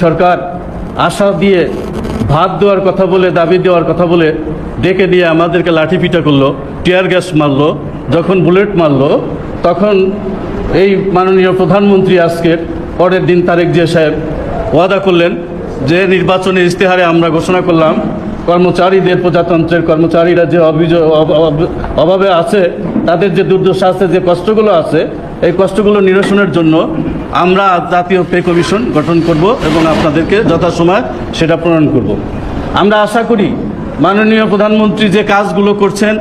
সরকার আশা দিয়ে ভাত দেওয়ার কথা বলে, দাবি দেওয়ার কথা বলে ডেকে দিয়ে আমাদেরকে লাঠিপিটা করলো, টিয়ার গ্যাস মারলো, যখন বুলেট মারলো তখন এই মাননীয় প্রধানমন্ত্রী আজকের পরের দিন তারেক জিয়া সাহেব ওয়াদা করলেন যে নির্বাচনের ইশতেহারে আমরা ঘোষণা করলাম কর্মচারীদের, প্রজাতন্ত্রের কর্মচারীরা যে অভাবে আছে, তাদের যে দুর্দশা আছে, যে কষ্টগুলো আছে, এই কষ্টগুলো নিরসনের জন্য আমরা জাতীয় পে কমিশন গঠন করব এবং আপনাদেরকে যথাসময় সেটা প্রণয়ন করব। আমরা আশা করি মাননীয় প্রধানমন্ত্রী যে কাজগুলো করছেন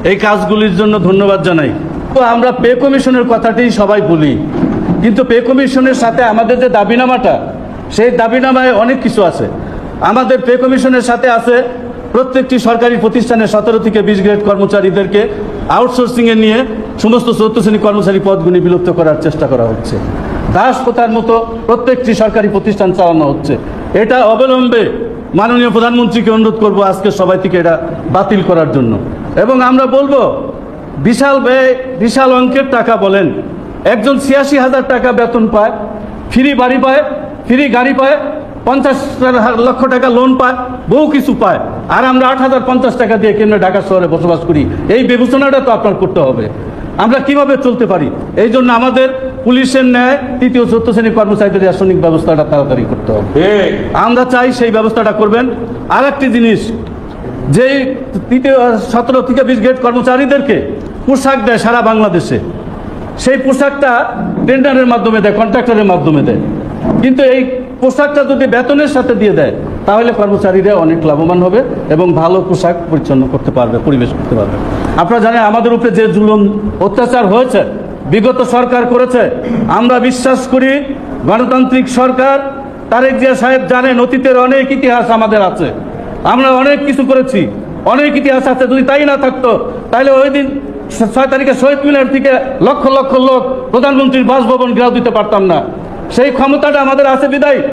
এই কাজগুলির জন্য ধন্যবাদ জানাই। তো আমরা পে কমিশনের কথাটাই সবাই বলি, কিন্তু পে কমিশনের সাথে আমাদের যে দাবিনামাটা, সেই দাবিনামায় অনেক কিছু আছে। আমাদের পে কমিশনের সাথে আছে প্রত্যেকটি সরকারি প্রতিষ্ঠানে 17 থেকে 20 গ্রেড কর্মচারীদেরকে আউটসোর্সিংয়ে নিয়ে সমস্ত 4th শ্রেণী কর্মচারী পদগুলি বিলুপ্ত করার চেষ্টা করা হচ্ছে। দাস প্রথার মতো প্রত্যেকটি সরকারি প্রতিষ্ঠান চালানো হচ্ছে। এটা অবিলম্বে মাননীয় প্রধানমন্ত্রীকে অনুরোধ করব আজকে সবাই থেকে এটা বাতিল করার জন্য। এবং আমরা বলবো বিশাল ব্যয়, বিশাল অঙ্কের টাকা বলেন, একজন 86,000 টাকা বেতন পায়, ফ্রি বাড়ি পায়, ফ্রি গাড়ি পায়, 50 লক্ষ টাকা লোন পায়, বহু কিছু পায়, আর আমরা 8,050 টাকা দিয়ে কেন ঢাকা শহরে বসবাস করি? এই বিবেচনাটা তো আপনার করতে হবে। আমরা কিভাবে চলতে পারি? এই জন্য আমাদের পুলিশের ন্যায় 3য় 4th শ্রেণীর কর্মচারীদের রাসায়নিক ব্যবস্থাটা তাড়াতাড়ি করতে হবে। আমরা চাই সেই ব্যবস্থাটা করবেন। আর একটি জিনিস, যেই 17 থেকে 20 গ্রেড কর্মচারীদেরকে পোশাক দেয় সারা বাংলাদেশে, সেই পোশাকটা টেন্ডারের মাধ্যমে দেয়, কন্ট্রাক্টরের মাধ্যমে দেয়, কিন্তু এই পোশাকটা যদি বেতনের সাথে দিয়ে দেয় তাহলে কর্মচারীরা অনেক লাভবান হবে এবং ভালো পোশাক পরিচ্ছন্ন করতে পারবে, পরিবেশ করতে পারবে। আপনারা জানেন আমাদের উপরে যে জুলুম অত্যাচার হয়েছে, বিগত সরকার করেছে। আমরা বিশ্বাস করি গণতান্ত্রিক সরকার, তারেক জিয়া সাহেব জানেন অতীতের অনেক ইতিহাস আমাদের আছে, আমরা অনেক কিছু করেছি, অনেক ইতিহাস আছে। যদি তাই না থাকতো তাহলে ওই দিন 6 তারিখে শহীদ মিনার থেকে লক্ষ লক্ষ লোক প্রধানমন্ত্রীর বাসভবন ঘেরাও দিতে পারতাম না। সেই ক্ষমতাটা আমাদের আছে বিদায়